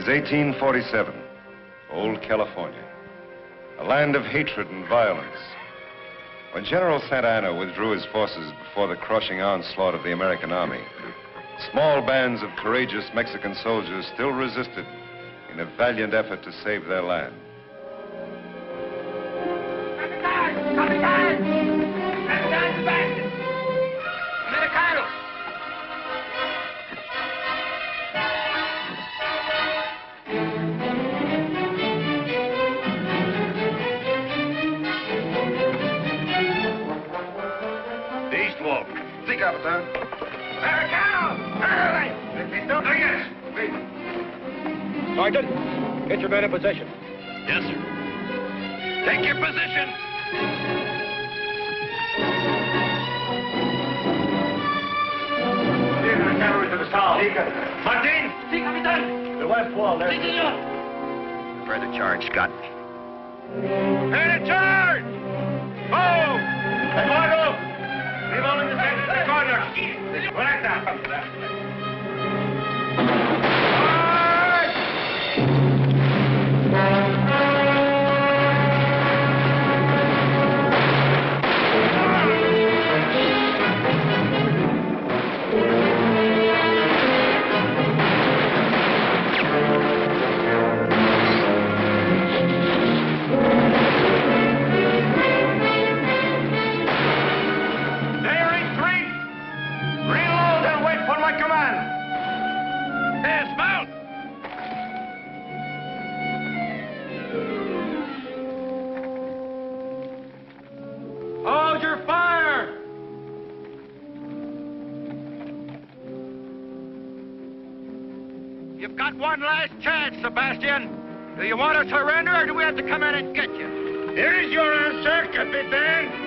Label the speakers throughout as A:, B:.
A: is 1847, old California, a land of hatred and violence. When General Santa Anna withdrew his forces before the crushing onslaught of the American army, small bands of courageous Mexican soldiers still resisted in a valiant effort to save their land.
B: Capitan.
C: Sergeant, get your men in position.
D: Yes, sir. Take your position.
C: Cavalry to the south.
D: Martin!
E: Sí, capitán.
C: The west wall, there.
E: Sí, señor.
D: Prepare the charge, Scott.
C: Prepare the charge! Move! Eduardo! Leave all in the center of the corner. Correcta.
D: You've got one last chance, Sebastian. Do you want to surrender, or do we have to come in and get you?
C: Here is your answer, Capitan.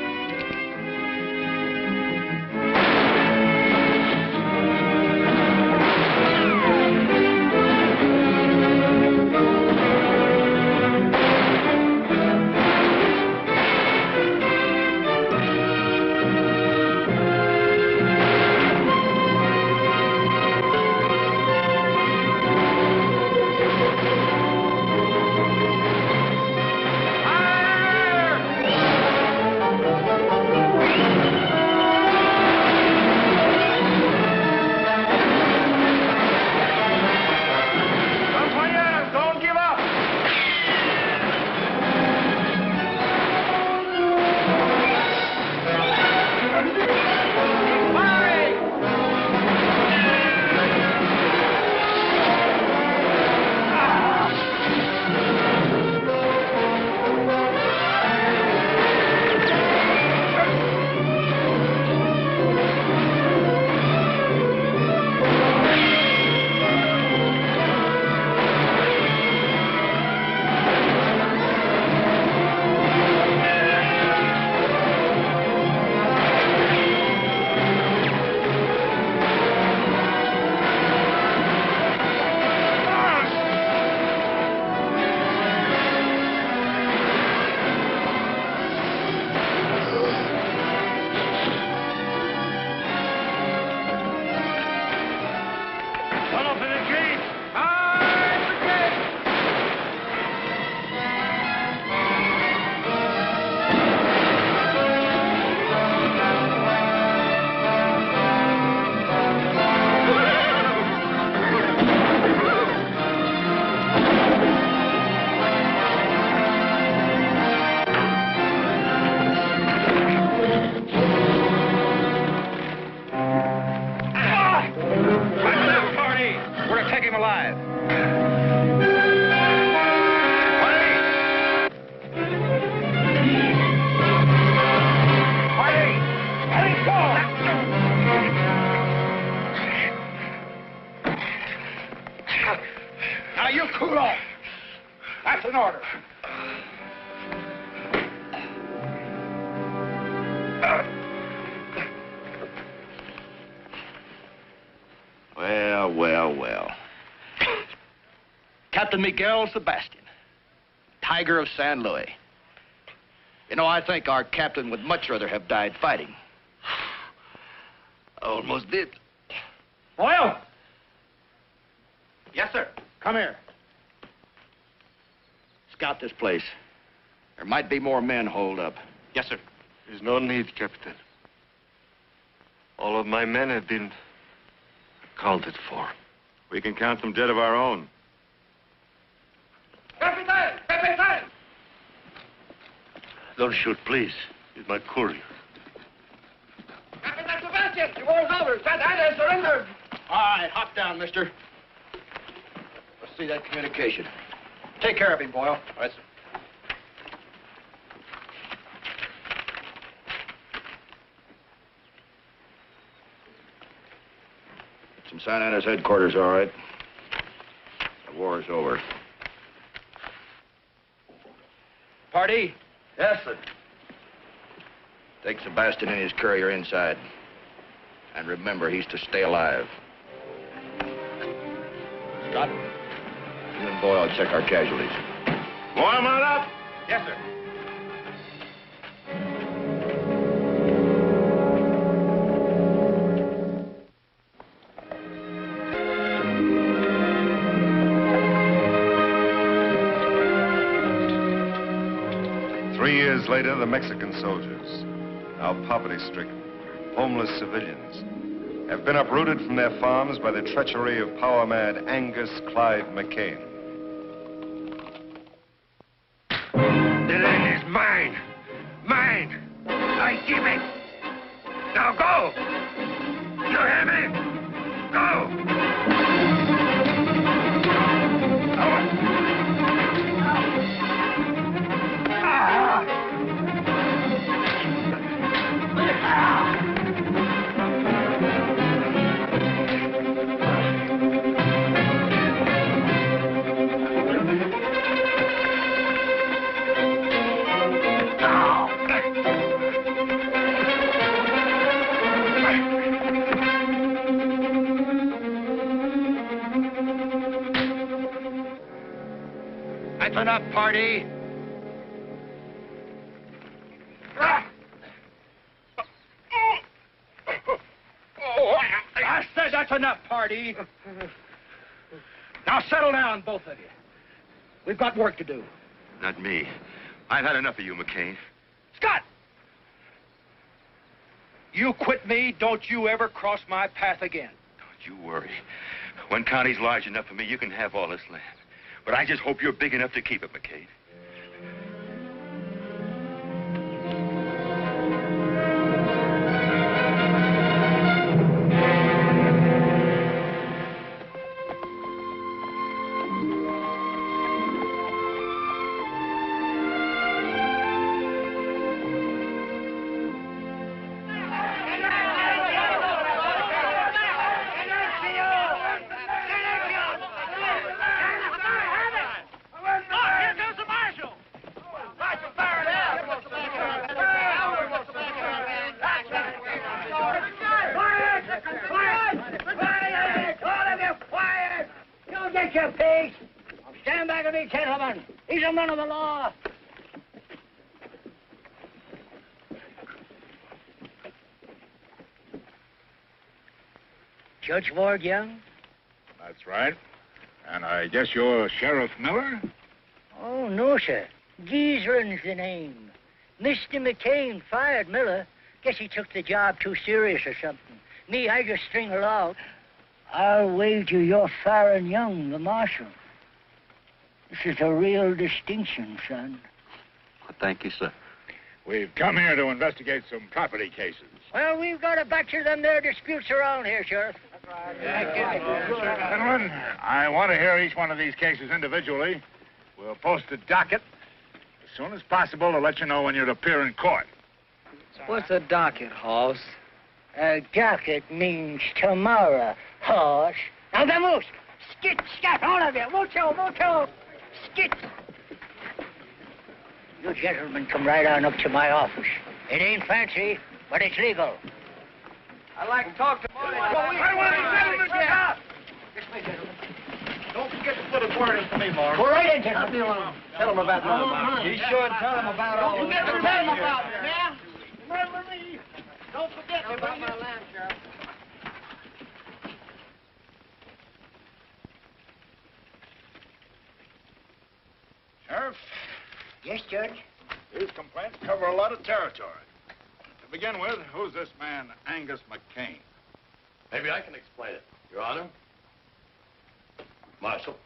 D: Well. Captain Miguel Sebastian, Tiger of San Luis. You know, I think our captain would much rather have died fighting. Almost did.
C: Oil!
D: Yes, sir.
C: Come here.
D: Scout this place. There might be more men holed up.
C: Yes, sir. There's no need, Captain. All of my men have been accounted for. We can count them dead of our own.
E: Captain! Captain!
C: Don't shoot, please. He's my courier.
E: Captain Sebastian, the war's over. Santa Ana has surrendered.
D: All right, hop down, mister. Let's see that communication. Take care of him, Boyle. All right, sir. It's from Santa Ana's headquarters, all right. The war is over. Party?
C: Yes, sir.
D: Take Sebastian and his courier inside. And remember, he's to stay alive. Scott, you and Boyle check our casualties.
C: Warm on up.
D: Yes, sir.
A: 3 years later, the Mexican soldiers, now poverty-stricken, homeless civilians, have been uprooted from their farms by the treachery of power-mad Angus Clyde McCain.
C: The land is mine. Mine. I give it. Now go. You hear me? Go.
D: That's enough, party. I said that's enough, party. Now settle down, both of you. We've got work to do.
C: Not me. I've had enough of you, McCain.
D: Scott! You quit me, don't you ever cross my path again.
C: Don't you worry. One county's large enough for me, you can have all this land. But I just hope you're big enough to keep it, McCain.
B: Judge Ward Young?
F: That's right. And I guess you're Sheriff Miller?
B: Oh, no, sir. Geezering's the name. Mr. McCain fired Miller. Guess he took the job too serious or something. Me, I just string along. I'll wager you're firing Young, the marshal. This is a real distinction, son.
D: Thank you, sir.
F: We've come here to investigate some property cases.
B: Well, we've got a batch of them there disputes around here, Sheriff.
F: Gentlemen, I want to hear each one of these cases individually. We'll post a docket as soon as possible to let you know when you'd appear in court.
G: What's a docket, Hoss?
B: A docket means tomorrow, horse. Now, vamos! Skit, scat, all of you! Mucho, mucho! Skit! You gentlemen come right on up to my office. It ain't fancy, but it's legal.
G: I'd like to talk to Marty.
B: I want the gentlemen to stop! This way, gentlemen.
D: Don't forget to put a word in for me, Mark.
B: Go right in, gentlemen.
D: Tell him about my
G: Be sure and tell him about all
B: Don't
G: this.
B: forget to tell them about it, now. Remember me. Don't forget
G: About my land, Sheriff.
A: Sheriff,
B: Yes, Judge.
F: These complaints cover a lot of territory. To begin with, who's this man, Angus McCain?
D: Maybe I can explain it, Your Honor. Marshal.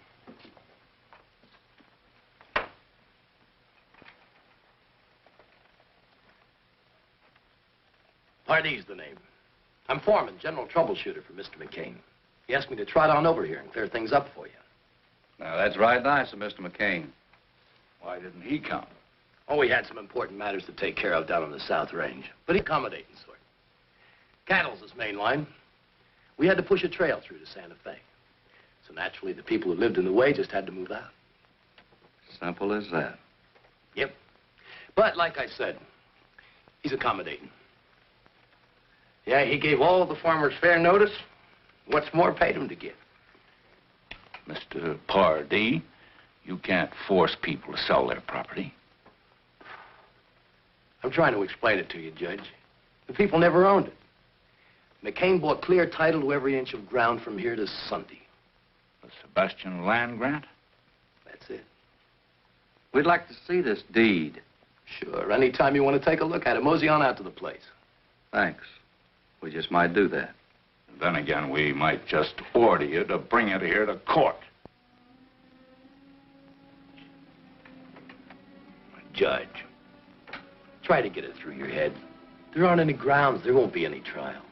D: Pardee's the name. I'm foreman, general troubleshooter for Mr. McCain. He asked me to trot on over here and clear things up for you.
H: Now, that's right nice of Mr. McCain.
F: Why didn't he come?
D: Oh, he had some important matters to take care of down on the South Range, but he accommodating sort. Cattle's his main line. We had to push a trail through to Santa Fe. So naturally, the people who lived in the way just had to move out.
H: Simple as that.
D: Yep. But like I said, he's accommodating. Yeah, he gave all the farmers fair notice. What's more, paid them to give.
F: Mr. Pardee, you can't force people to sell their property.
D: I'm trying to explain it to you, Judge. The people never owned it. McCain bought clear title to every inch of ground from here to Sunday.
F: The Sebastian land grant?
D: That's it.
H: We'd like to see this deed.
D: Sure, anytime you want to take a look at it, mosey on out to the place.
H: Thanks. We just might do that.
F: Then again, we might just order you to bring it here to court.
D: Judge, try to get it through your head. There aren't any grounds. There won't be any trial.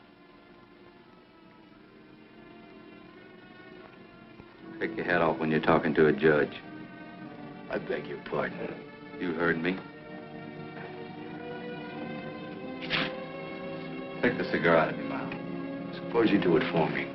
H: Take your hat off when you're talking to a judge.
D: I beg your pardon.
H: You heard me. Take the cigar out of your mouth.
D: Suppose you do it for me.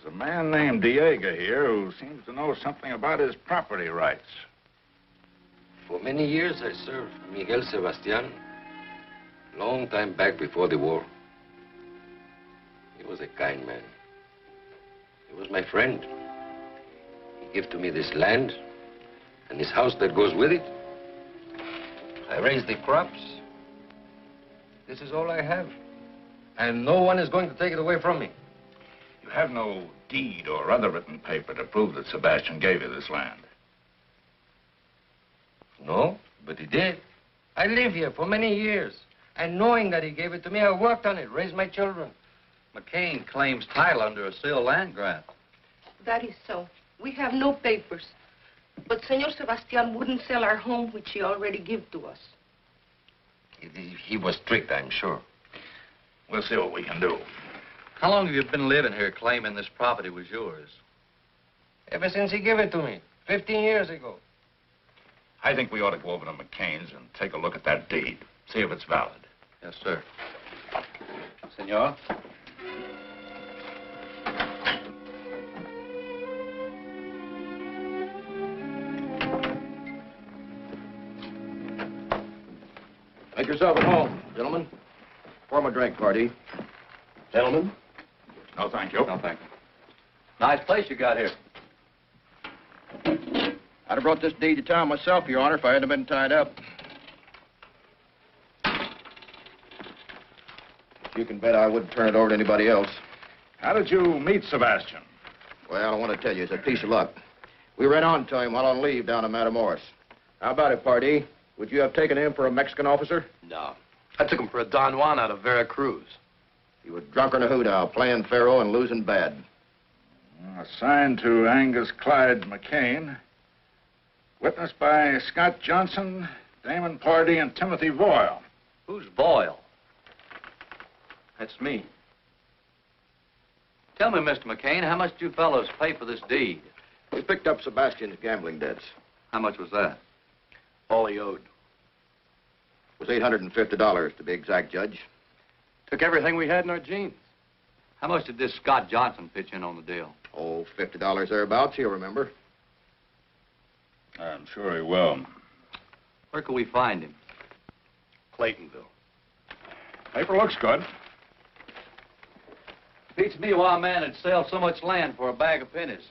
F: There's a man named Diego here who seems to know something about his property rights.
I: For many years, I served Miguel Sebastian. Long time back before the war. He was a kind man. He was my friend. He gave to me this land and this house that goes with it. I raised the crops. This is all I have. And no one is going to take it away from me.
F: You have no deed or other written paper to prove that Sebastian gave you this land.
I: No, but he did. I lived here for many years. And knowing that he gave it to me, I worked on it, raised my children.
H: McCain claims title under a sealed land grant.
J: That is so. We have no papers. But Senor Sebastian wouldn't sell our home, which he already gave to us.
I: He was strict, I'm sure.
F: We'll see what we can do.
H: How long have you been living here claiming this property was yours?
I: Ever since he gave it to me, 15 years ago.
F: I think we ought to go over to McCain's and take a look at that deed, see if it's valid.
H: Yes, sir. Senor?
D: Make yourself at home, gentlemen. Pour him a drink, Pardee. Gentlemen?
F: No, thank you.
H: No, thank you. Nice place you got here.
D: I'd have brought this deed to town myself, Your Honor, if I hadn't been tied up. You can bet I wouldn't turn it over to anybody else.
F: How did you meet Sebastian?
D: Well, I want to tell you, it's a piece of luck. We ran on to him while on leave down in Matamoros. How about it, Pardee? Would you have taken him for a Mexican officer? No. I took him for a Don Juan out of Veracruz. He was drunk on a hoot owl, playing faro and losing bad.
F: Assigned to Angus Clyde McCain. Witnessed by Scott Johnson, Damon Pardee, and Timothy Boyle.
H: Who's Boyle? That's me. Tell me, Mr. McCain, how much did you fellows pay for this deed?
D: We picked up Sebastian's gambling debts.
H: How much was that?
D: All he owed. It was $850 to be exact, Judge.
I: Took everything we had in our jeans.
H: How much did this Scott Johnson pitch in on the deal?
D: Oh, $50 thereabouts, he'll remember.
F: I'm sure he will.
H: Where can we find him?
I: Claytonville.
F: Paper looks good.
H: Beats me why a man would sell so much land for a bag of pennies.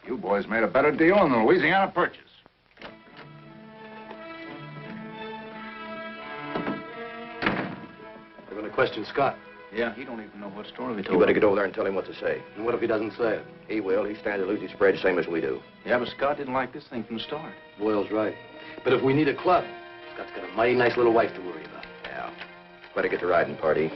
F: You boys made a better deal in the Louisiana Purchase.
I: We're going to question Scott.
F: Yeah, he don't even know what story we
D: You
F: told
D: better
F: him.
D: get over there and tell him what to say.
I: And what if he doesn't say it?
D: He will. He stands to lose his spread same as we do.
F: Yeah, but Scott didn't like this thing from the start.
I: Boyle's right. But if we need a club, Scott's got a mighty nice little wife to worry about.
D: Yeah. Better get the riding party.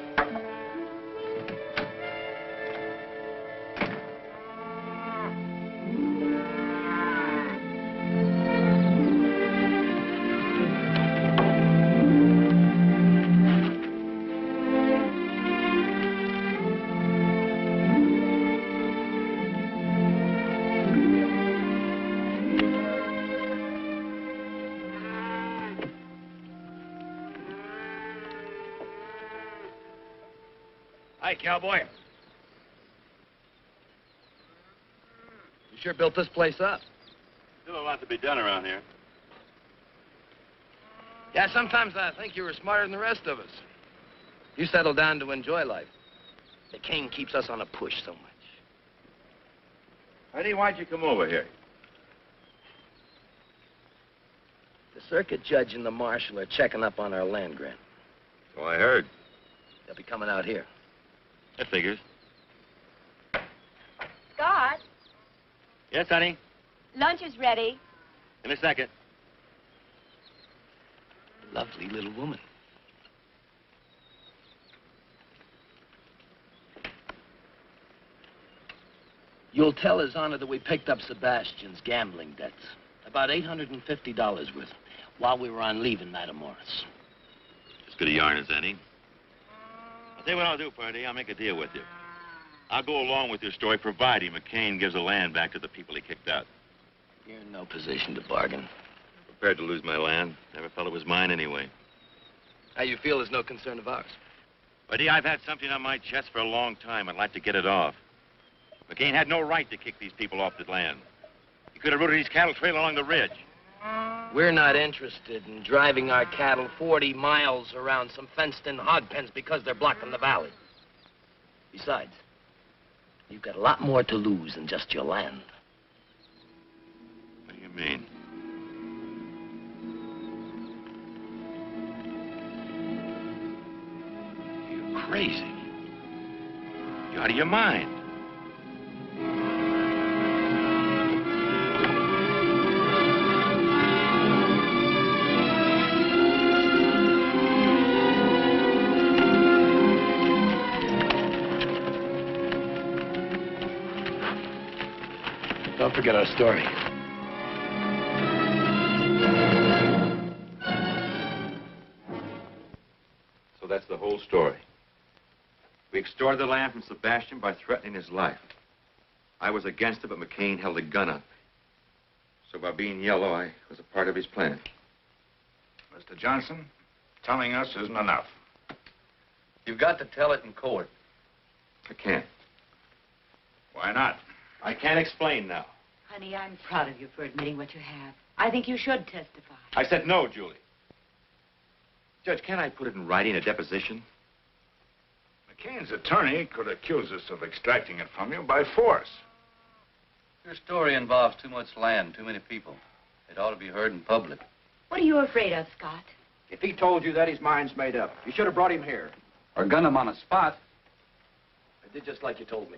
E: Hi, cowboy.
I: You sure built this place up.
C: Still a lot to be done around here.
I: Yeah, sometimes I think you were smarter than the rest of us. You settled down to enjoy life. The king keeps us on a push so much.
C: Eddie, why'd you come over here?
I: The circuit judge and the marshal are checking up on our land grant.
C: So I heard.
I: They'll be coming out here.
C: That figures.
K: Scott,
C: Yes, honey?
K: lunch is ready.
C: In a second.
I: Lovely little woman. You'll tell His Honor that we picked up Sebastian's gambling debts. About $850 worth while we were on leave in Matamoros.
C: As good a yarn as any. I'll tell you what I'll do, Purdy. I'll make a deal with you. I'll go along with your story, providing McCain gives the land back to the people he kicked out.
I: You're in no position to bargain.
C: Prepared to lose my land. Never felt it was mine anyway.
I: How you feel is no concern of ours.
C: Buddy, I've had something on my chest for a long time. I'd like to get it off. McCain had no right to kick these people off the land. He could have routed his cattle trail along the ridge.
I: We're not interested in driving our cattle 40 miles around some fenced-in hog pens because they're blocking the valley. Besides, you've got a lot more to lose than just your land.
C: What do you mean? You're crazy. You're out of your mind.
I: Don't forget our story.
C: So that's the whole story. We extorted the land from Sebastian by threatening his life. I was against it, but McCain held a gun on me. So by being yellow, I was a part of his plan.
F: Mr. Johnson, telling us isn't enough.
H: You've got to tell it in court.
C: I can't.
F: Why not?
C: I can't explain now.
K: Honey, I'm proud of you for admitting what you have. I think you should testify.
C: I said no, Julie. Judge, can't I put it in writing, a deposition?
F: McCain's attorney could accuse us of extracting it from you by force.
H: Your story involves too much land, too many people. It ought to be heard in public.
K: What are you afraid of, Scott?
D: If he told you that, his mind's made up. You should have brought him here.
H: Or gun him on a spot.
D: I did just like you told me.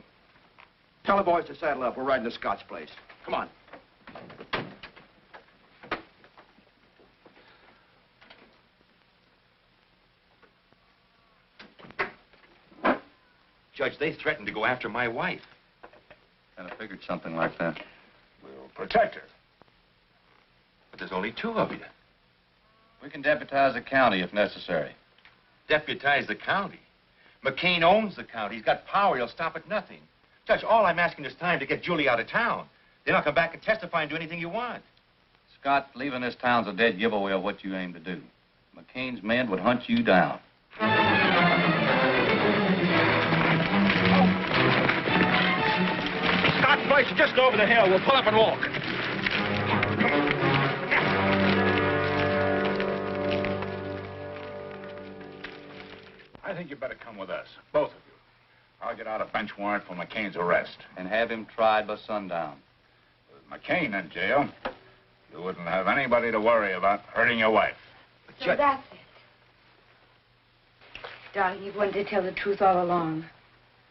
D: Tell the boys to saddle up. We're riding to Scott's place. Come on.
C: Judge, they threatened to go after my wife.
H: Kind of figured something like that.
F: We'll protect her.
C: But there's only two of you.
H: We can deputize the county if necessary.
C: Deputize the county. McCain owns the county. He's got power. He'll stop at nothing. Judge, all I'm asking is time to get Julie out of town. Then I'll come back and testify and do anything you want.
H: Scott, leaving this town's a dead giveaway of what you aim to do. McCain's men would hunt you down.
E: Scott's place is just over the hill. We'll pull up and walk.
F: I think you better come with us, both of you. I'll get out a bench warrant for McCain's arrest.
H: And have him tried by sundown.
F: With McCain in jail, you wouldn't have anybody to worry about hurting your wife.
K: So that's it. Darling, you've wanted to tell the truth all along.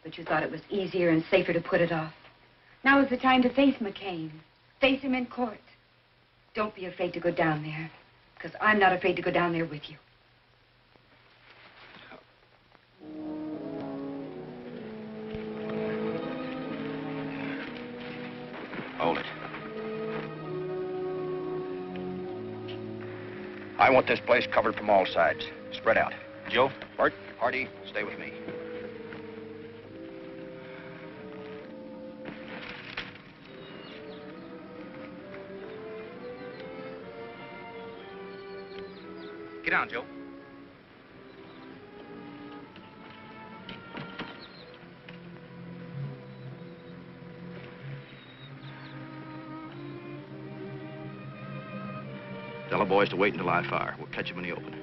K: But you thought it was easier and safer to put it off. Now is the time to face McCain. Face him in court. Don't be afraid to go down there. Because I'm not afraid to go down there with you.
D: Hold it. I want this place covered from all sides. Spread out.
C: Joe?
D: Hardy, stay with me.
C: Get down, Joe.
D: Tell the boys to wait until I fire. We'll catch them in the open.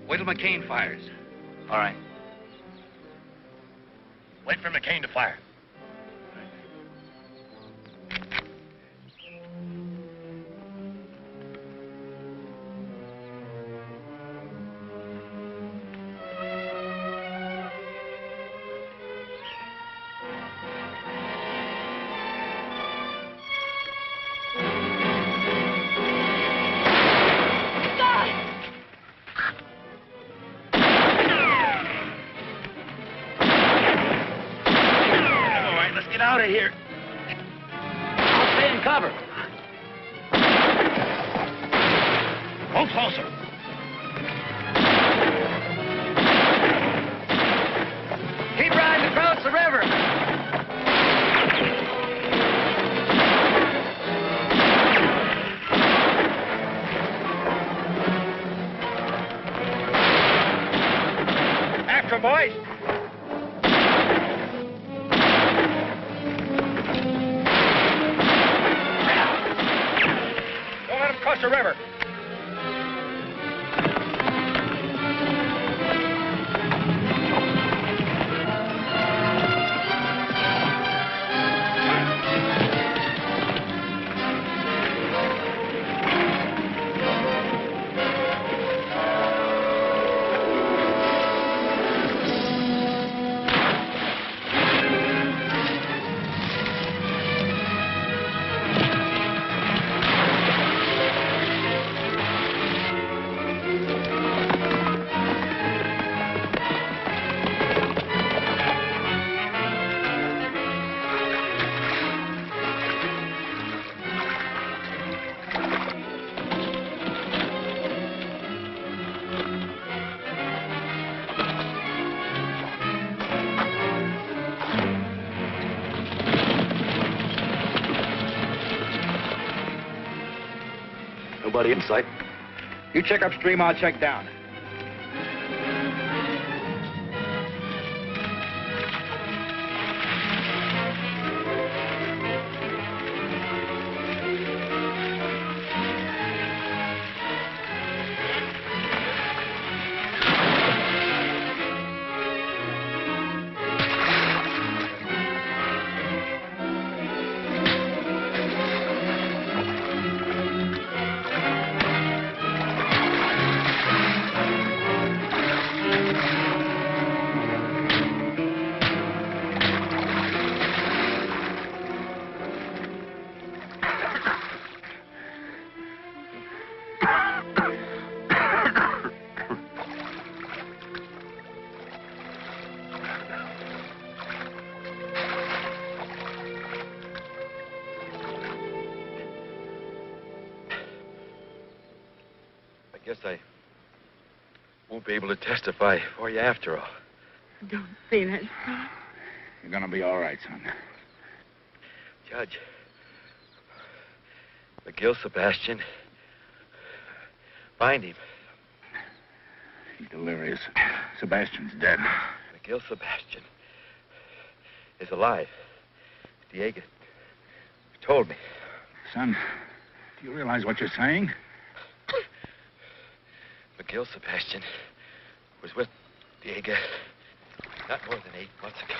C: Wait till McCain fires.
E: All right. Wait for McCain to fire. Out of here. I'll stay in cover. Hold closer. Keep riding across the river. After 'em, boys. Across the river.
D: Nobody in sight.
E: You check upstream, I'll check down.
C: Guess I won't be able to testify for you after all.
K: Don't say that, son.
F: You're gonna be all right, son.
C: Judge, McGill Sebastian. Find him.
F: He's delirious. Sebastian's dead.
C: McGill Sebastian is alive. Diego told me.
F: Son, do you realize what you're saying?
C: McGill Sebastian was with Diego not more than 8 months ago.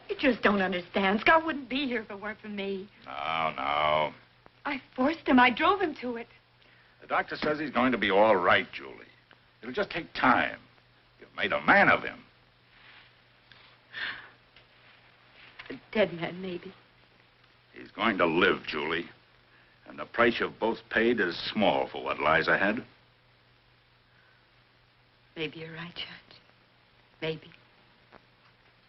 K: You just don't understand. Scott wouldn't be here if it weren't for me.
F: No.
K: I forced him. I drove him to it.
F: The doctor says he's going to be all right, Julie. It'll just take time. You've made a man of him.
K: A dead man, maybe.
F: He's going to live, Julie. And the price you've both paid is small for what lies ahead.
K: Maybe you're right, Judge. Maybe.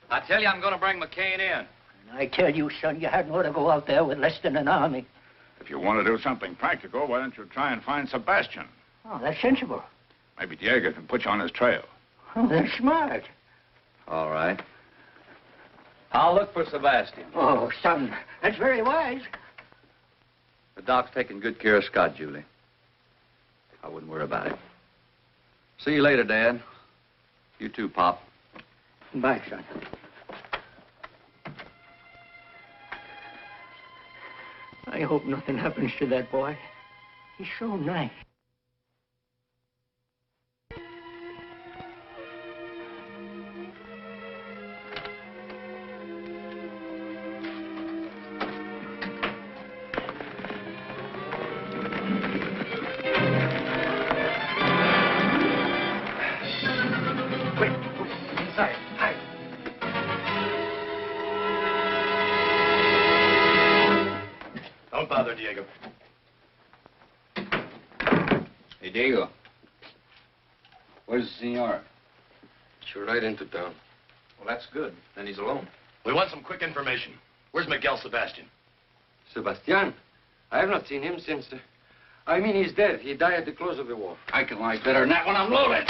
H: I tell you, I'm going to bring McCain in.
B: And I tell you, son, you hadn't ought to go out there with less than an army.
F: If you want to do something practical, why don't you try and find Sebastian?
B: Oh, that's sensible.
F: Maybe Diego can put you on his trail.
B: Oh, that's smart.
H: All right. I'll look for Sebastian.
B: Oh, son, that's very wise.
H: The doc's taking good care of Scott, Julie. I wouldn't worry about it. See you later, Dad. You too, Pop.
B: Bye, son. I hope nothing happens to that boy. He's so nice.
D: Don't bother, Diego.
H: Hey, Diego. Where's the senor?
I: You're right into town.
D: Well, that's good. Then he's alone. We want some quick information. Where's Miguel Sebastian?
I: Sebastian? I have not seen him since... I mean, he's dead. He died at the close of the war.
H: I can lie better than that when I'm loaded.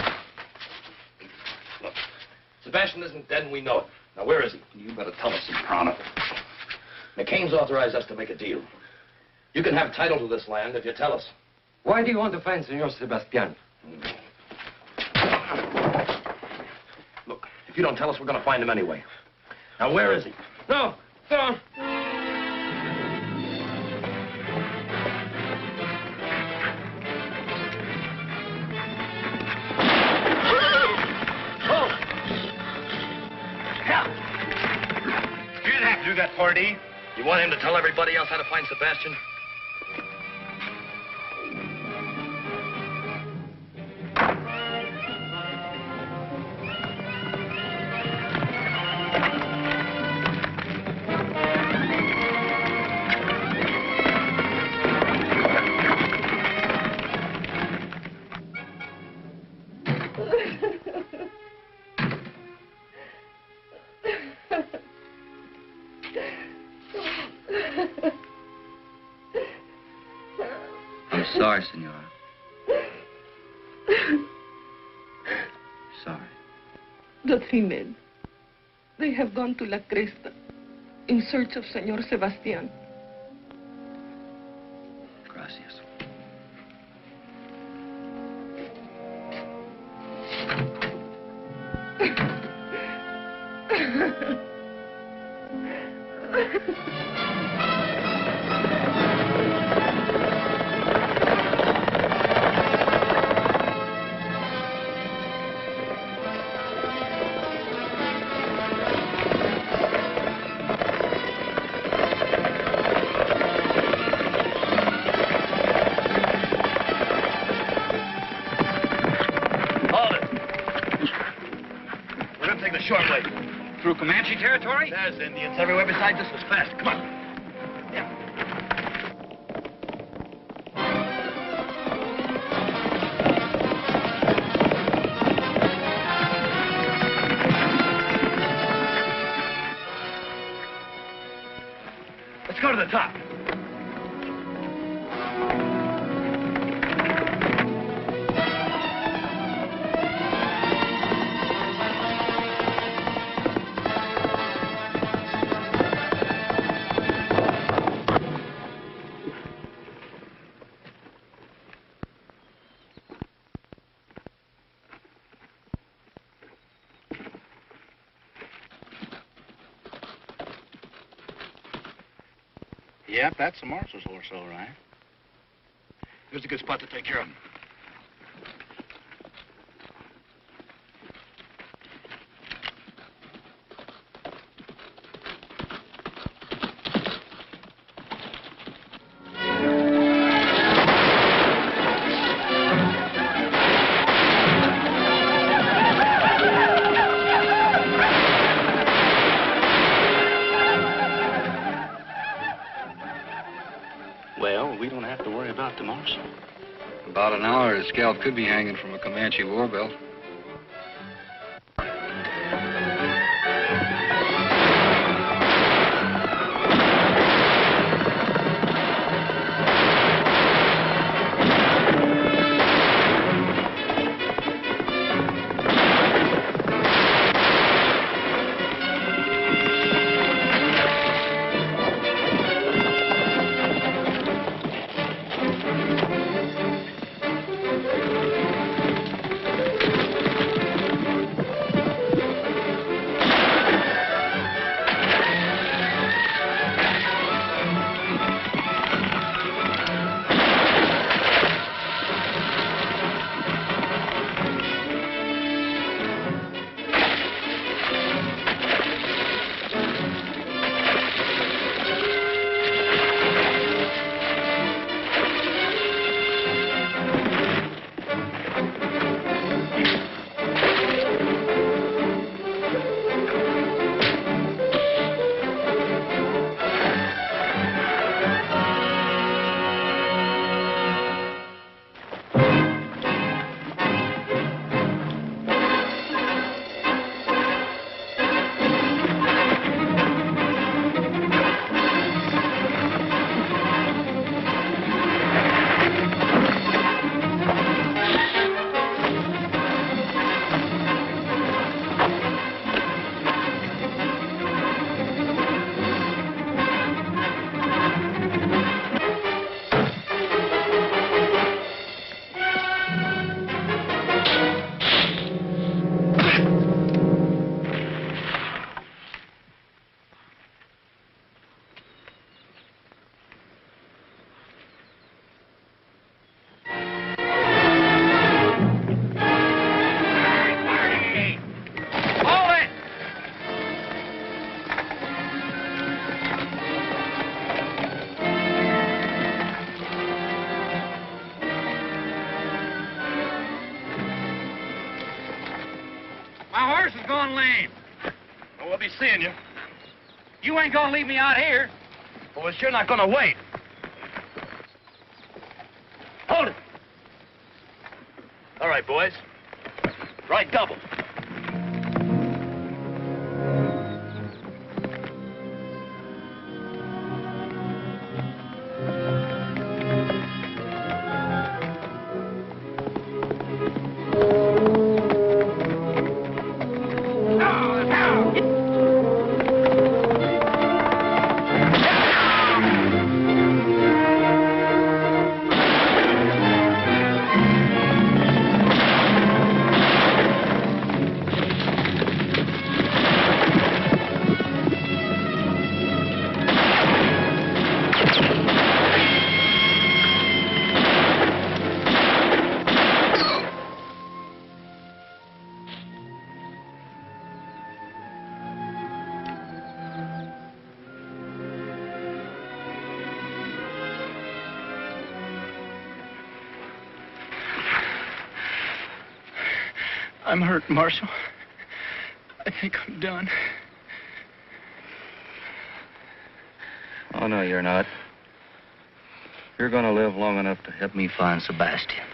D: Look, Sebastian isn't dead and we know it. Now, where is he?
H: You better tell us, Soprano.
D: McCain's authorized us to make a deal. You can have title to this land if you tell us.
I: Why do you want to find Senor Sebastian?
D: Look, if you don't tell us, we're going to find him anyway. Now, where is he?
I: No, no.
D: You didn't have to do that, Pardee. You want him to tell everybody else how to find Sebastian?
H: I'm sorry, senora. Sorry.
J: The 3 men. They have gone to La Cresta in search of Senor Sebastian.
H: Gracias.
D: Hold it. We're going to take the short way.
H: Through Comanche territory?
D: There's Indians everywhere besides this was fast. Come on. Yeah. Let's go to the top.
F: Yep, that's the marshal's horse, all right. Here's a good spot to take care of him.
L: Well, we don't have to worry about the marshal.
H: About an hour, his scalp could be hanging from a Comanche war belt.
G: My horse is gone lame.
E: Well, we'll be seeing you.
G: You ain't gonna leave me out here.
E: Well, we're sure not gonna wait. Hold it. All right, boys. Right double.
L: I'm hurt, Marshal. I think I'm done.
H: Oh, no, you're not. You're going to live long enough to help me find Sebastian.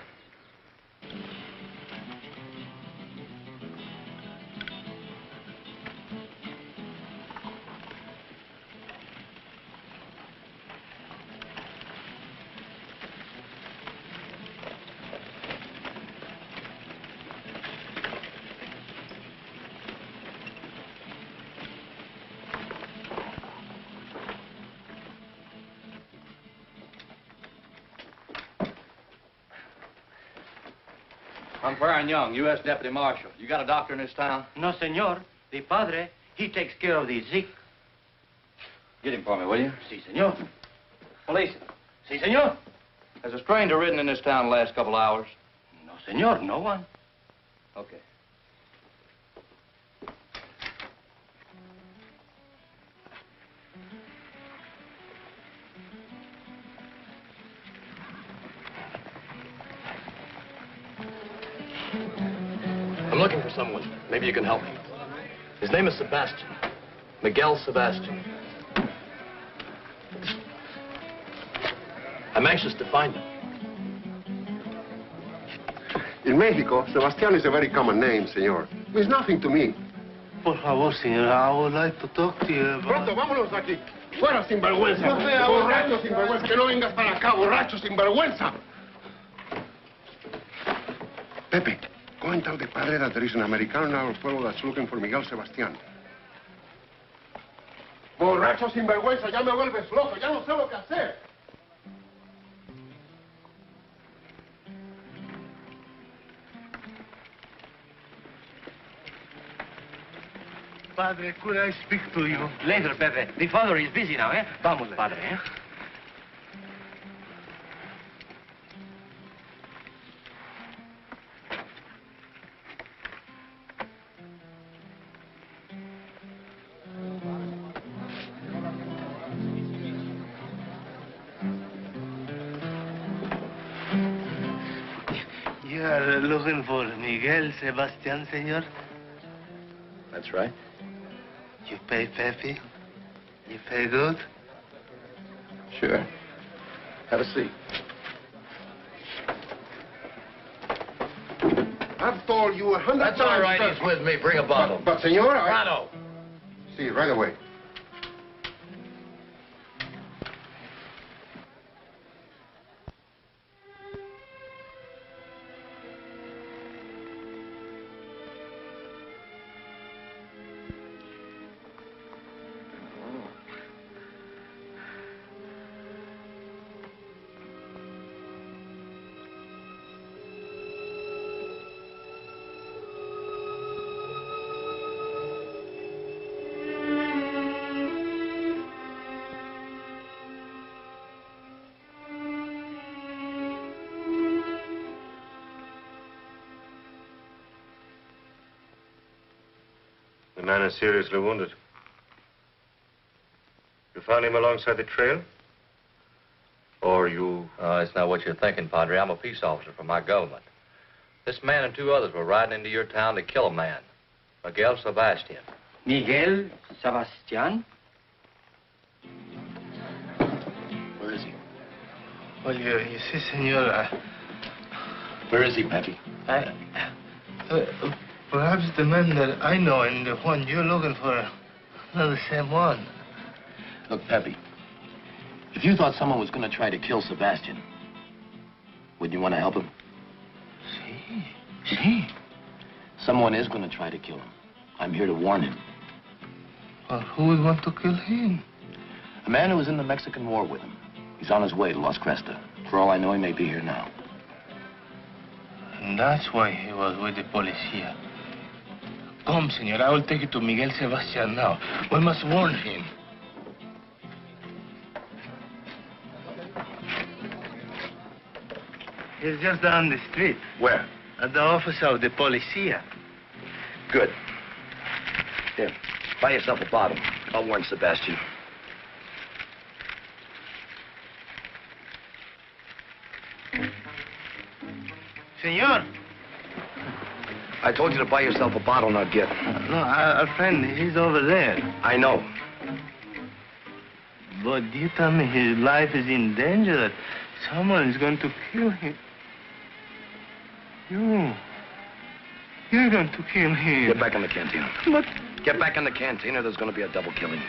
H: I'm Baron Young, U.S. Deputy Marshal. You got a doctor in this town?
M: No, senor. The padre, he takes care of the sick.
H: Get him for me, will you?
M: Si, senor.
D: Police.
E: Si, senor.
H: Has a stranger ridden in this town the last couple hours?
E: No, senor, no one.
H: Okay.
D: I'm looking for someone. Maybe you can help me. His name is Sebastian. Miguel Sebastian. I'm anxious to find him.
M: In Mexico, Sebastián is a very common name, senor. It means nothing to me.
N: Por favor, señor, I would like to talk to you about...
M: Pronto, vámonos de aquí. Fuera, sinvergüenza. Borracho, sinvergüenza. Que no vengas para acá, borracho, sinvergüenza. Pepe, go and tell the padre that there is an American in our pueblo that's looking for Miguel Sebastián. Borracho, sinvergüenza, ya me vuelves loco. Ya no sé lo que hacer.
N: Padre, could I speak to you?
E: Later, Pepe. The father is busy now, eh? Vamos, padre, eh?
N: You are looking for Miguel Sebastián, señor?
D: That's right.
N: You pay Pepe? You pay good?
D: Sure. Have a seat.
M: I've told you 100 times.
D: That's all right. He's with me. Bring a bottle.
M: But senor, I...
D: Prado.
M: See, right away.
A: The man is seriously wounded. You found him alongside the trail? Or you...
H: It's not what you're thinking, Padre. I'm a peace officer for my government. This man and two others were riding into your town to kill a man. Miguel Sebastian.
E: Miguel Sebastián?
D: Where is he?
N: Well, you see, senor,
D: Where is he, Pepe?
N: Perhaps the man that I know and the one you're looking for are not the same one.
D: Look, Pepe, if you thought someone was going to try to kill Sebastian, would you want to help him?
N: See.
D: Someone is going to try to kill him. I'm here to warn him.
N: Well, who would want to kill him?
D: A man who was in the Mexican War with him. He's on his way to Las Crestas. For all I know, he may be here now.
N: And that's why he was with the policia. Come, senor, I will take you to Miguel Sebastián now. We must warn him. He's just down the street.
D: Where?
N: At the office of the policia.
D: Good. Here, buy yourself a bottle. I'll warn Sebastian.
N: Senor.
D: I told you to buy yourself a bottle, not gift.
N: No, our friend, he's over there.
D: I know.
N: But you tell me his life is in danger, that someone is going to kill him. You're going to kill him.
D: Get back in the cantina.
N: But...
D: Get back in the cantina. There's going to be a double killing.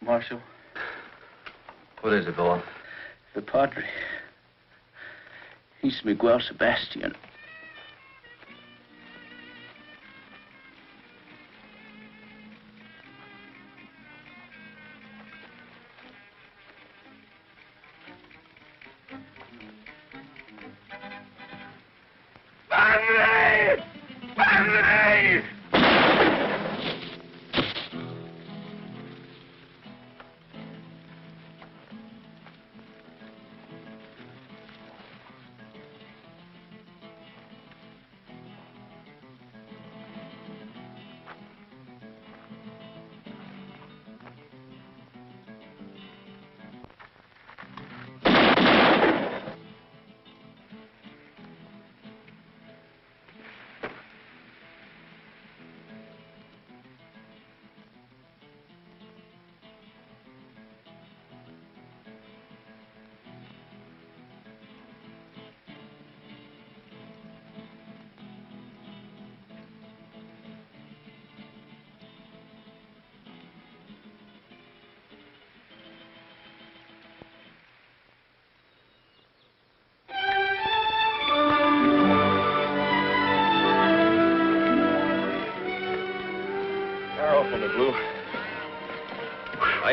N: Marshal.
H: What is it, boy?
N: The Padre. He's Miguel Sebastian.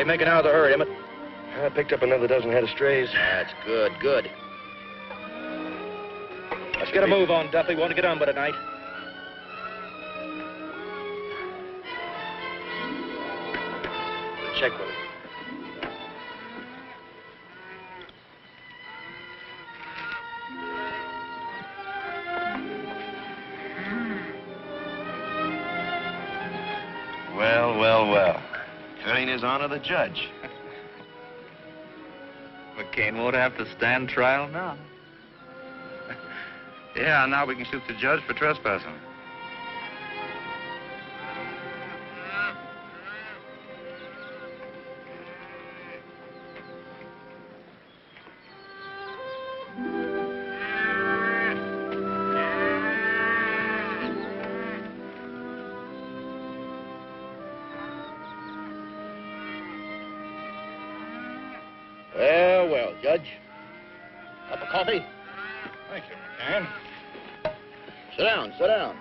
D: you making out of the herd, Emmett?
E: I picked up another dozen head of strays.
D: That's good, good. Let's get a move on, Duffy. We want to get on by tonight.
E: Check with him.
C: Well, well, well. Turning his honor the judge.
H: McCain won't have to stand trial now. Yeah, now we can shoot the judge for trespassing.
D: Well, Judge. Cup of coffee?
F: Thank you, McCann.
D: Sit down, sit down.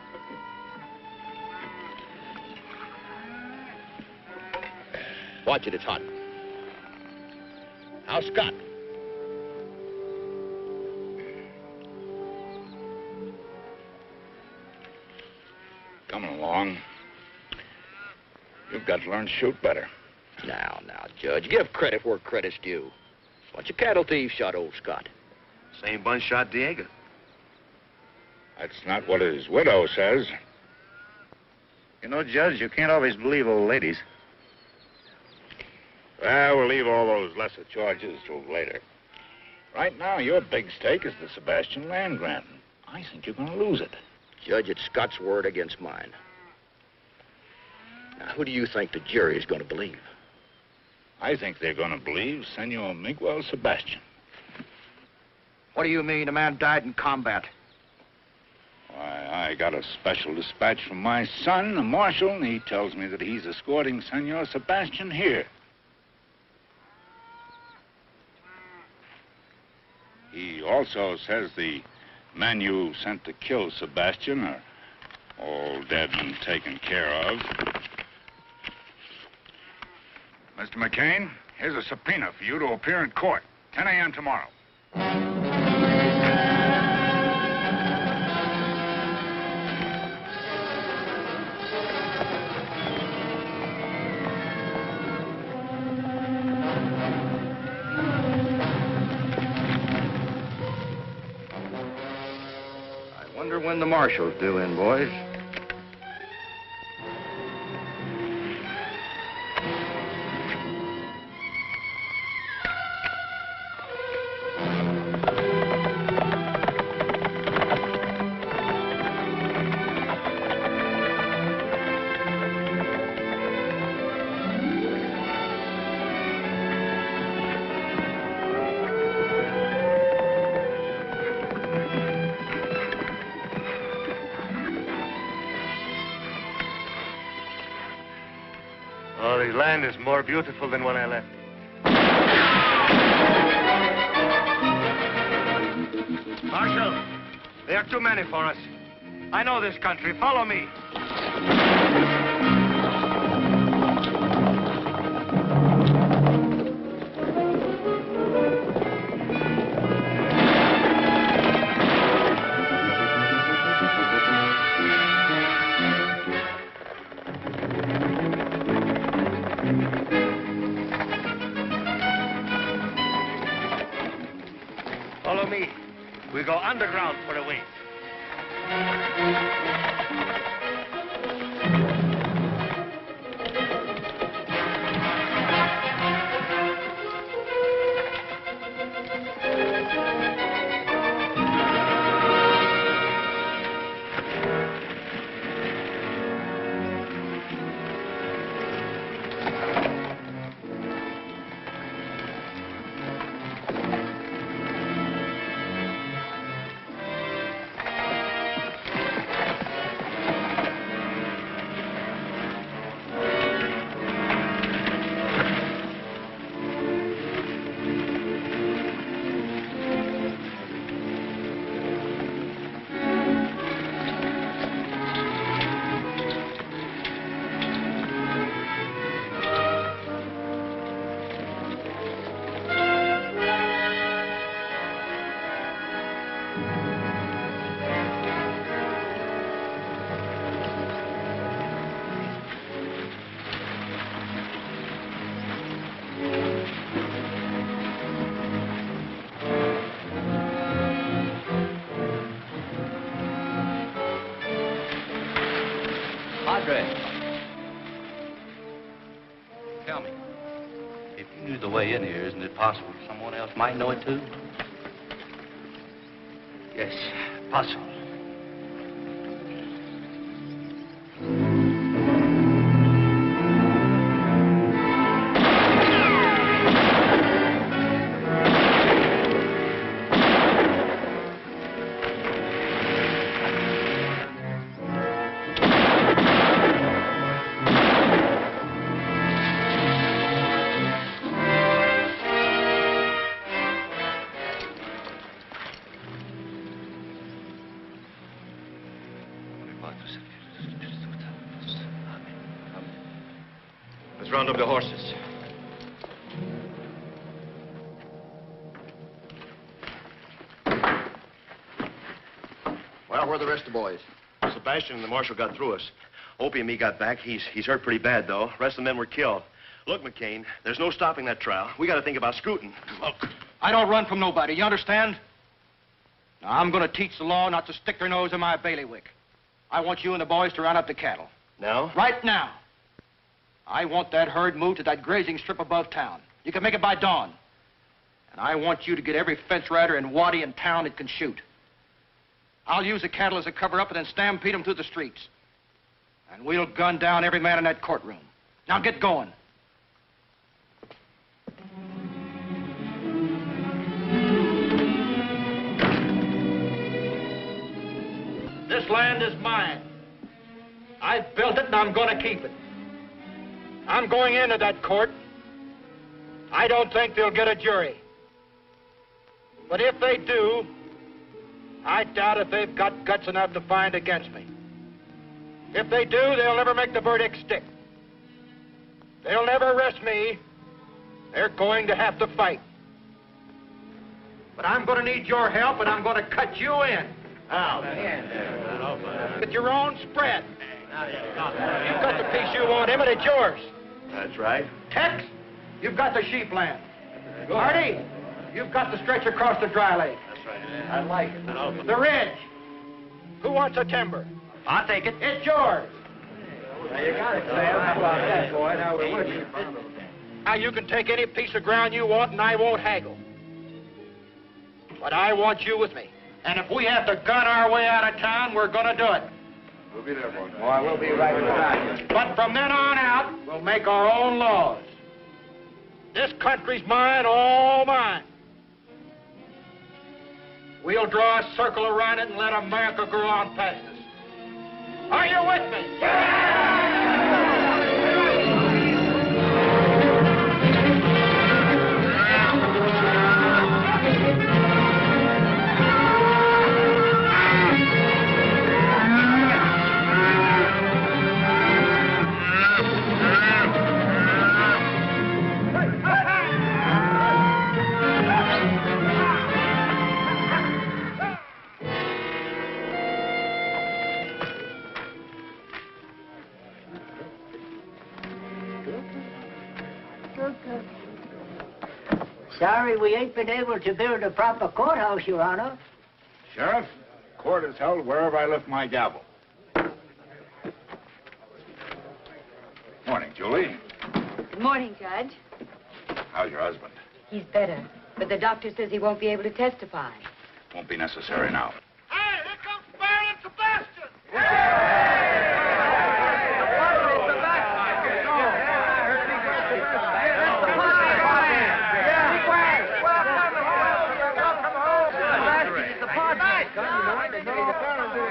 D: Watch it, it's hot. How's Scott?
F: Coming along. You've got to learn to shoot better.
D: Now, Judge, give credit where credit's due. A bunch of cattle thieves shot old Scott.
C: Same bunch shot Diego.
F: That's not what his widow says.
H: You know, Judge, you can't always believe old ladies.
F: Well, we'll leave all those lesser charges till later. Right now, your big stake is the Sebastian land grant. I think you're going to lose it.
D: Judge, it's Scott's word against mine. Now, who do you think the jury is going to believe?
F: I think they're going to believe Senor Miguel Sebastian.
D: What do you mean a man died in combat?
F: Why, I got a special dispatch from my son, the marshal, and he tells me that he's escorting Senor Sebastian here. He also says the men you sent to kill Sebastian are all dead and taken care of. Mr. McCain, here's a subpoena for you to appear in court, 10 a.m. tomorrow.
C: I wonder when the marshal's due in, boys.
N: Oh, the land is more beautiful than when I left. Marshal, there are too many for us. I know this country. Follow me. Follow me. We go underground for a way.
H: Padre. Tell me, if you knew the way in here, isn't it possible someone else might know it too? Yes, possible.
C: Let's round up the horses.
D: Well, where are the rest of the boys?
E: Sebastian and the marshal got through us. Opie and me got back. He's hurt pretty bad, though. Rest of the men were killed. Look, McCain, there's no stopping that trial. We got to think about scooting. Look.
D: I don't run from nobody, you understand? Now, I'm going to teach the law not to stick their nose in my bailiwick. I want you and the boys to round up the cattle.
E: Now?
D: Right now. I want that herd moved to that grazing strip above town. You can make it by dawn. And I want you to get every fence rider and waddy in town that can shoot. I'll use the cattle as a cover-up and then stampede them through the streets. And we'll gun down every man in that courtroom. Now get going. This land is mine. I built it and I'm going to keep it. I'm going into that court. I don't think they'll get a jury. But if they do, I doubt if they've got guts enough to find against me. If they do, they'll never make the verdict stick. They'll never arrest me. They're going to have to fight. But I'm going to need your help, and I'm going to cut you in. How? With your own spread. You've got the piece you want, Emmett, it's yours.
E: That's right.
D: Tex, you've got the sheep land. Marty, you've got the stretch across the dry lake.
E: That's right.
D: I like it. The ridge. Who wants the timber?
E: I'll take it.
D: It's yours.
E: Now, you got it, Sam. How about that, boy? Now, we're with you.
D: Now, you can take any piece of ground you want, and I won't haggle. But I want you with me. And if we have to gun our way out of town, we're going to do it.
E: We'll be there, boy.
D: Boy, we'll be right behind you. But from then on out, we'll make our own laws. This country's mine, all mine. We'll draw a circle around it and let America go on past us. Are you with me?
B: Sorry we ain't been able to build a proper courthouse, Your Honor.
F: Sheriff, court is held wherever I lift my gavel. Morning, Julie.
K: Good morning, Judge.
F: How's your husband?
K: He's better, but the doctor says he won't be able to testify.
F: Won't be necessary now.
G: Hey, here comes Baron Sebastian!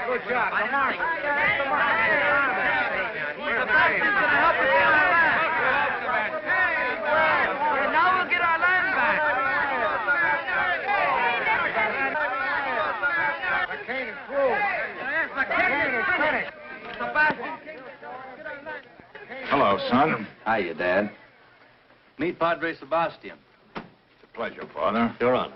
E: Good job.
G: Now we'll get our land back.
M: McCain is through. McCain is finished.
G: Sebastian.
F: Hello, son.
H: Hiya, Dad. Meet Padre Sebastian.
F: It's a pleasure, Father.
H: Your Honor.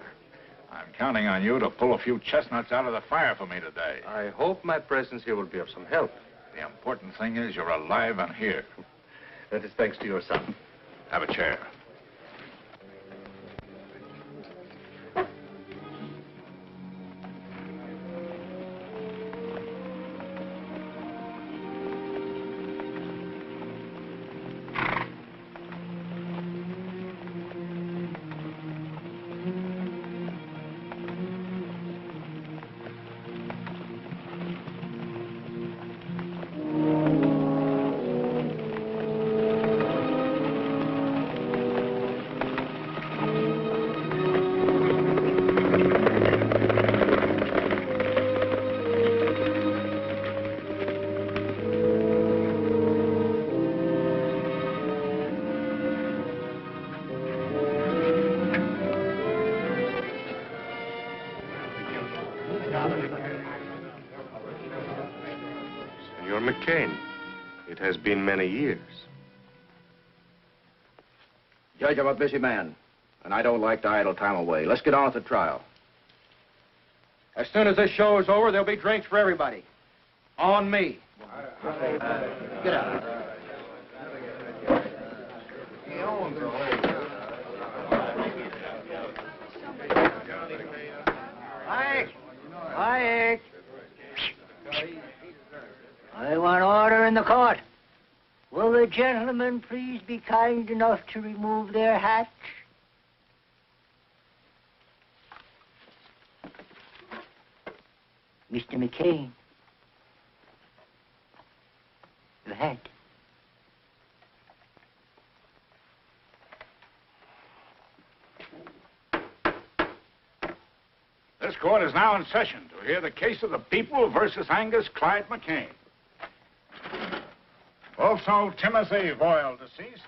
F: I'm counting on you to pull a few chestnuts out of the fire for me today.
I: I hope my presence here will be of some help.
F: The important thing is you're alive and here.
H: That is thanks to your son.
F: Have a chair.
A: Senor McCain, it has been many years.
D: Judge, I'm a busy man, and I don't like to idle time away. Let's get on with the trial. As soon as this show is over, there'll be drinks for everybody. On me. Get out.
B: Quiet. I want order in the court. Will the gentlemen please be kind enough to remove their hats? Mr. McCain. Your hat.
F: This court is now in session to hear the case of the people versus Angus Clyde McCain. Also, Timothy Voyle, deceased,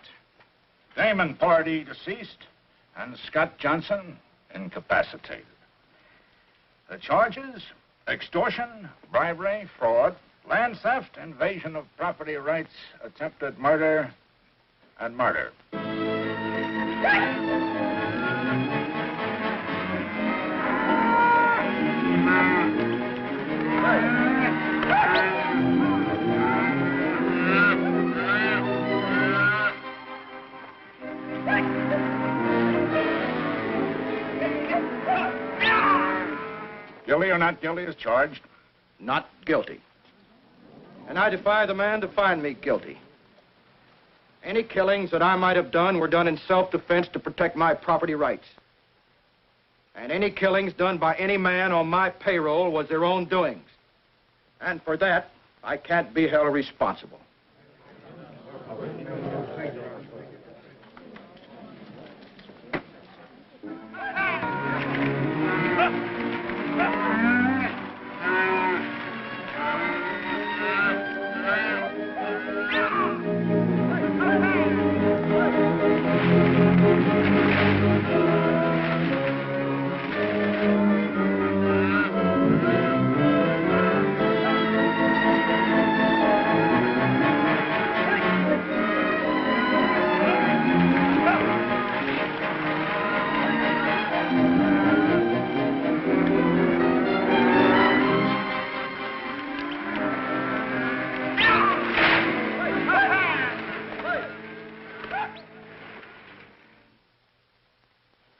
F: Damon Pardee, deceased, and Scott Johnson, incapacitated. The charges: extortion, bribery, fraud, land theft, invasion of property rights, attempted murder, and murder. Guilty or not guilty as charged?
D: Not guilty. And I defy the man to find me guilty. Any killings that I might have done were done in self-defense to protect my property rights. And any killings done by any man on my payroll was their own doings. And for that, I can't be held responsible.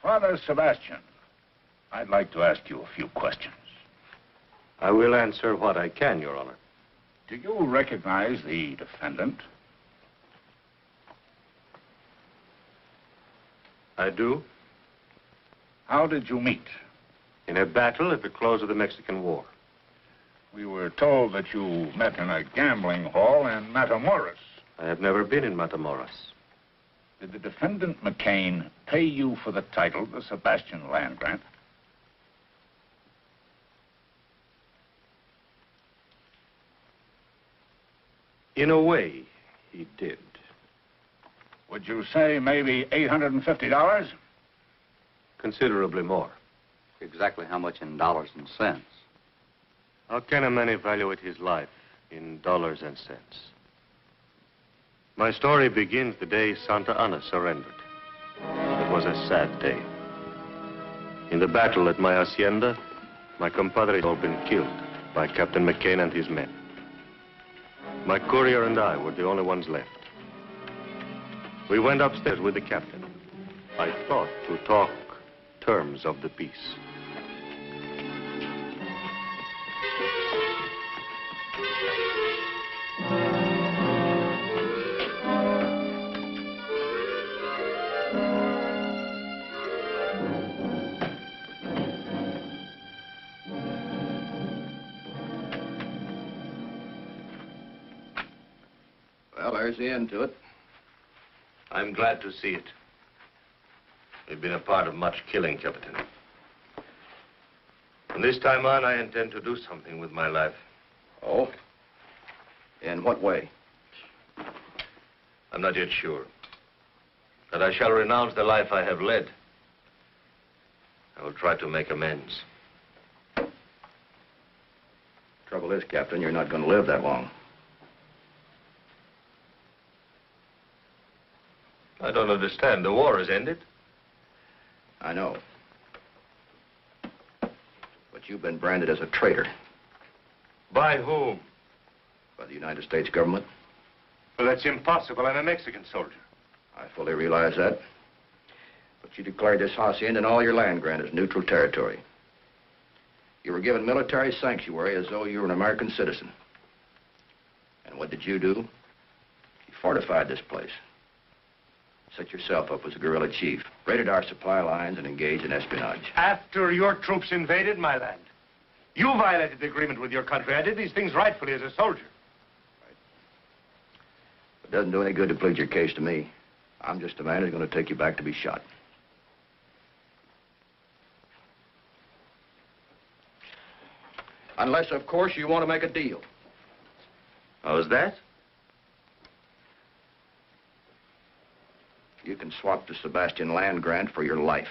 F: Father Sebastian, I'd like to ask you a few questions.
A: I will answer what I can, Your Honor.
F: Do you recognize the defendant?
A: I do.
F: How did you meet?
A: In a battle at the close of the Mexican War.
F: We were told that you met in a gambling hall in Matamoros.
A: I have never been in Matamoros.
F: Did the defendant McCain pay you for the title, the Sebastian land grant?
A: In a way, he did.
F: Would you say maybe $850?
A: Considerably more.
H: Exactly how much in dollars and cents?
A: How can a man evaluate his life in dollars and cents? My story begins the day Santa Ana surrendered. It was a sad day. In the battle at my hacienda, my compadre had all been killed by Captain McCain and his men. My courier and I were the only ones left. We went upstairs with the captain. I thought to talk terms of the peace.
D: Well, there's the end to it.
A: I'm glad to see it. We've been a part of much killing, Captain. From this time on, I intend to do something with my life.
D: Oh? In what way?
A: I'm not yet sure. But I shall renounce the life I have led. I will try to make amends.
D: Trouble is, Captain, you're not going to live that long.
N: I don't understand. The war has ended.
D: I know. But you've been branded as a traitor.
N: By whom?
D: By the United States government.
N: Well, that's impossible. I'm a Mexican soldier.
D: I fully realize that. But you declared this hacienda and all your land grant as neutral territory. You were given military sanctuary as though you were an American citizen. And what did you do? You fortified this place. Set yourself up as a guerrilla chief, raided our supply lines, and engaged in espionage.
N: After your troops invaded my land, you violated the agreement with your country. I did these things rightfully as a soldier.
D: It doesn't do any good to plead your case to me. I'm just a man who's going to take you back to be shot. Unless, of course, you want to make a deal.
N: How's that?
D: You can swap the Sebastian land grant for your life.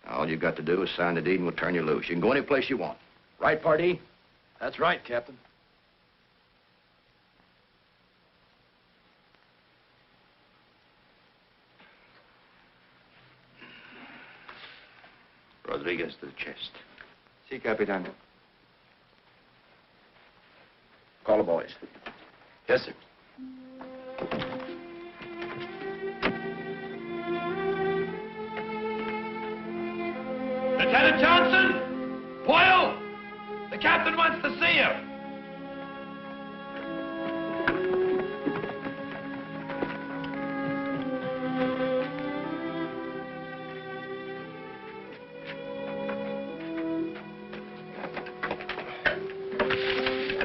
D: All you've got to do is sign the deed and we'll turn you loose. You can go any place you want. Right, Pardee?
O: That's right, Captain.
N: Rodriguez to the chest.
C: Si, Capitan.
D: Call the boys.
O: Yes, sir.
G: Lieutenant Johnson! Boyle! The captain wants to see you.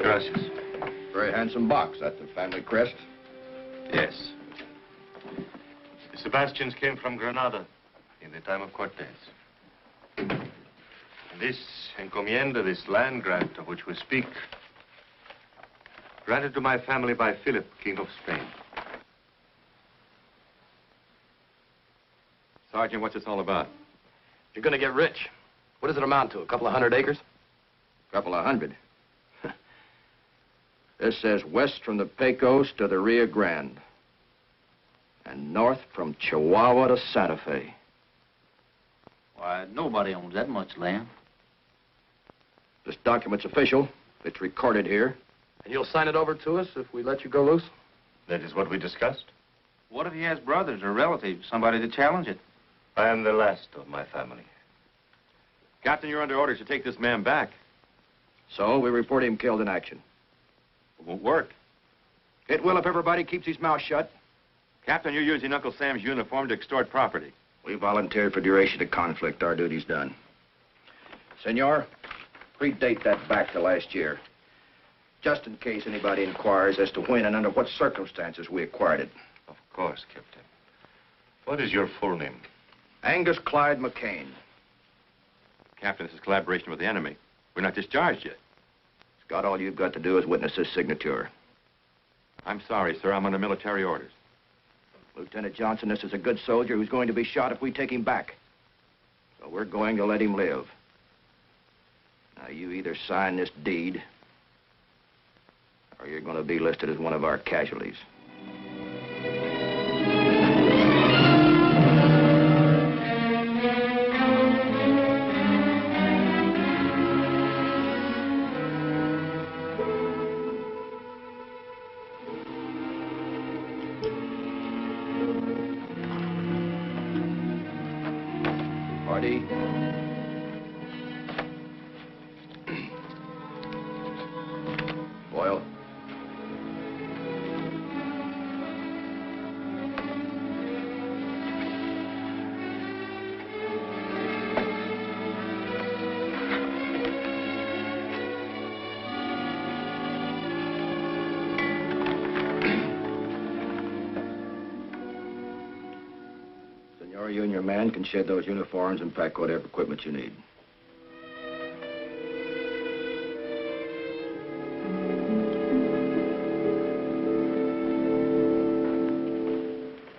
N: Gracias.
D: Very handsome box. That's the family crest?
N: Yes. The Sebastians came from Granada in the time of Cortez. And this encomienda, this land grant of which we speak, granted to my family by Philip, King of Spain.
C: Sergeant, what's this all about?
O: You're going to get rich. What does it amount to, a couple of 100 acres?
D: Couple of 100. This says west from the Pecos to the Rio Grande. And north from Chihuahua to Santa Fe.
P: Why, nobody owns that much land.
D: This document's official. It's recorded here.
O: And you'll sign it over to us if we let you go loose?
N: That is what we discussed.
P: What if he has brothers or relatives, somebody to challenge it?
N: I am the last of my family.
C: Captain, you're under orders to take this man back.
D: So we report him killed in action.
C: It won't work.
D: It will if everybody keeps his mouth shut.
C: Captain, you're using Uncle Sam's uniform to extort property.
D: We volunteered for duration of conflict. Our duty's done. Senor, predate that back to last year. Just in case anybody inquires as to when and under what circumstances we acquired it.
N: Of course, Captain. What is your full name?
D: Angus Clyde McCain.
C: Captain, this is collaboration with the enemy. We're not discharged yet.
D: Scott, all you've got to do is witness this signature.
C: I'm sorry, sir. I'm under military orders.
D: Lieutenant Johnson, this is a good soldier who's going to be shot if we take him back. So we're going to let him live. Now, you either sign this deed, or you're going to be listed as one of our casualties. Party. Boyle. Senor, you and your man can shed those uniforms and pack whatever equipment you need.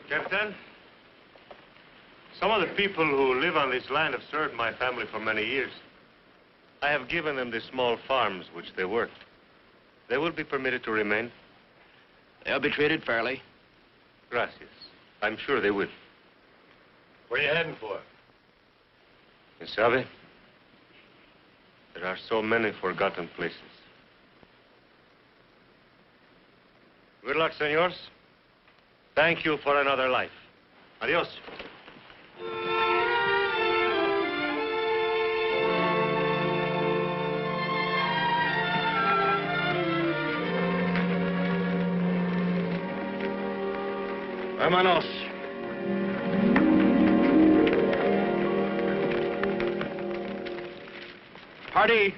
N: Captain, Some of the people who live on this land have served my family for many years. I have given them the small farms which they worked. They will be permitted to remain.
O: They'll be treated fairly.
N: Gracias. I'm sure they will.
E: Where are you heading for?
N: You sabe, there are so many forgotten places. Good luck, senors. Thank you for another life. Adios.
O: Vámonos. Party.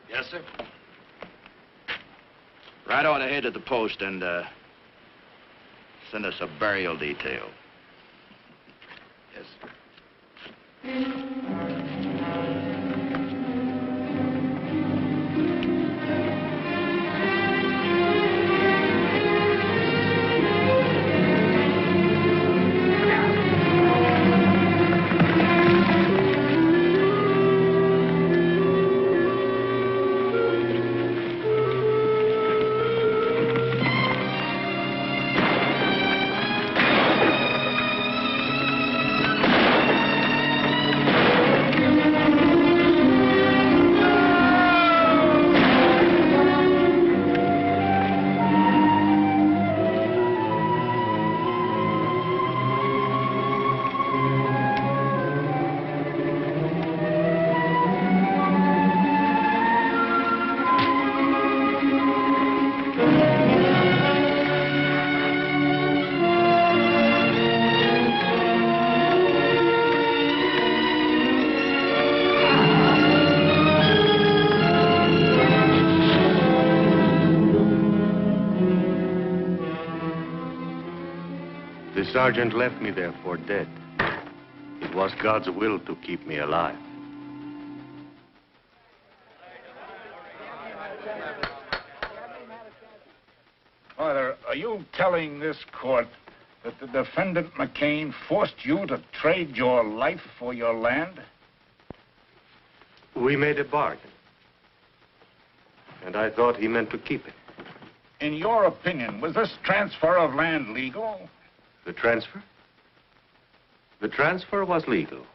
E: Yes, sir.
O: Right on ahead to the post and send us a burial detail. Yes, sir.
N: The sergeant left me there for dead. It was God's will to keep me alive.
F: Father, are you telling this court that the defendant McCain forced you to trade your life for your land?
N: We made a bargain. And I thought he meant to keep it.
F: In your opinion, was this transfer of land legal?
N: The transfer? The transfer was legal.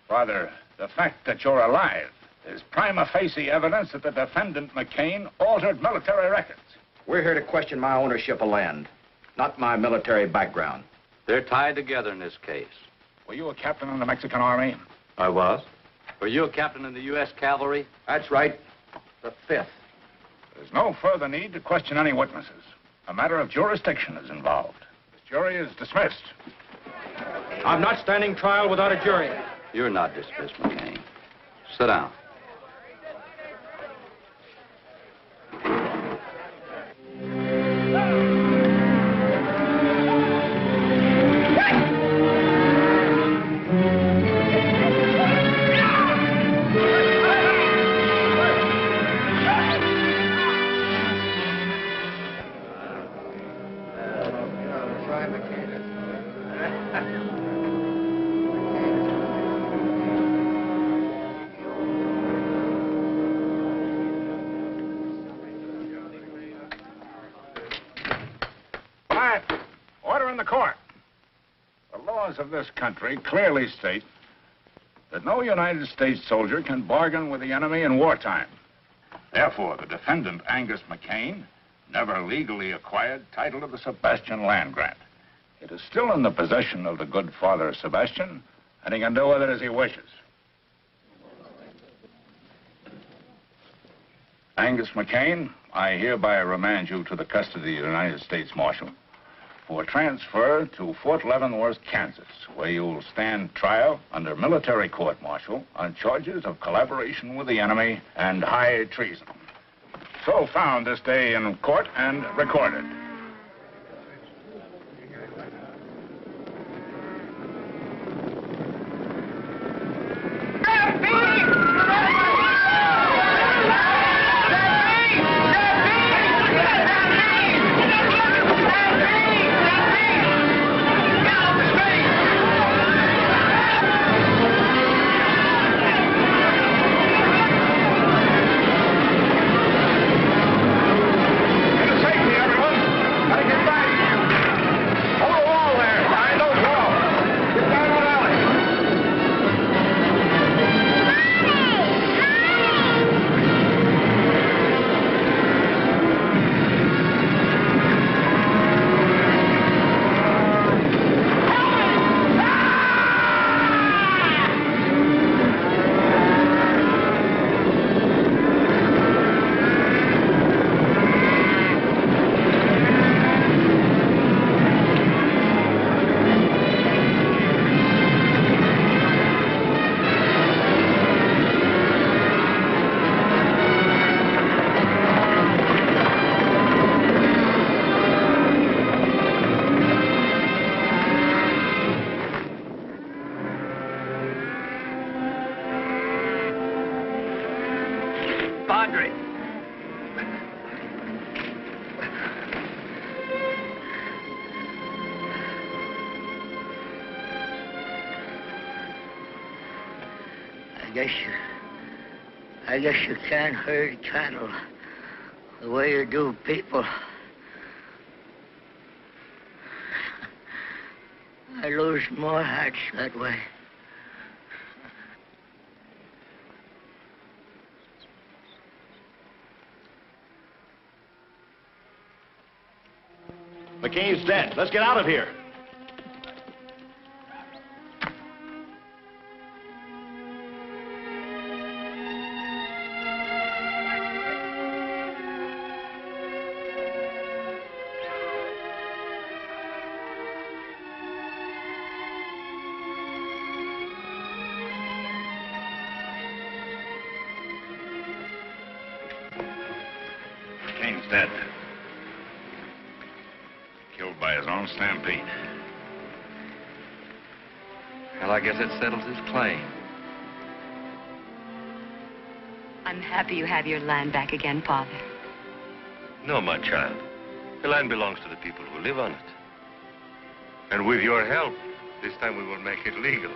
F: Father, the fact that you're alive is prima facie evidence that the defendant McCain altered military records.
D: We're here to question my ownership of land, not my military background.
H: They're tied together in this case.
F: Were you a captain in the Mexican Army?
N: I was.
H: Were you a captain in the U.S. Cavalry?
D: That's right. The 5th.
F: There's no further need to question any witnesses. A matter of jurisdiction is involved. This jury is dismissed.
D: I'm not standing trial without a jury.
H: You're not dismissed, McCain. Sit down.
F: Order in the court. The laws of this country clearly state that no United States soldier can bargain with the enemy in wartime. Therefore, the defendant, Angus McCain, never legally acquired title to the Sebastian land grant. It is still in the possession of the good Father Sebastian, and he can do with it as he wishes. Angus McCain, I hereby remand you to the custody of the United States Marshal for transfer to Fort Leavenworth, Kansas, where you will stand trial under military court-martial on charges of collaboration with the enemy and high treason. So found this day in court and recorded.
B: I guess you can't herd cattle the way you do people. I lose more hearts that way.
E: McCain's dead. Let's get out of here.
F: McCain's dead. Killed by his own stampede.
C: Well, I guess it settles his claim.
K: I'm happy you have your land back again, Father.
N: No, my child. The land belongs to the people who live on it. And with your help, this time we will make it legal.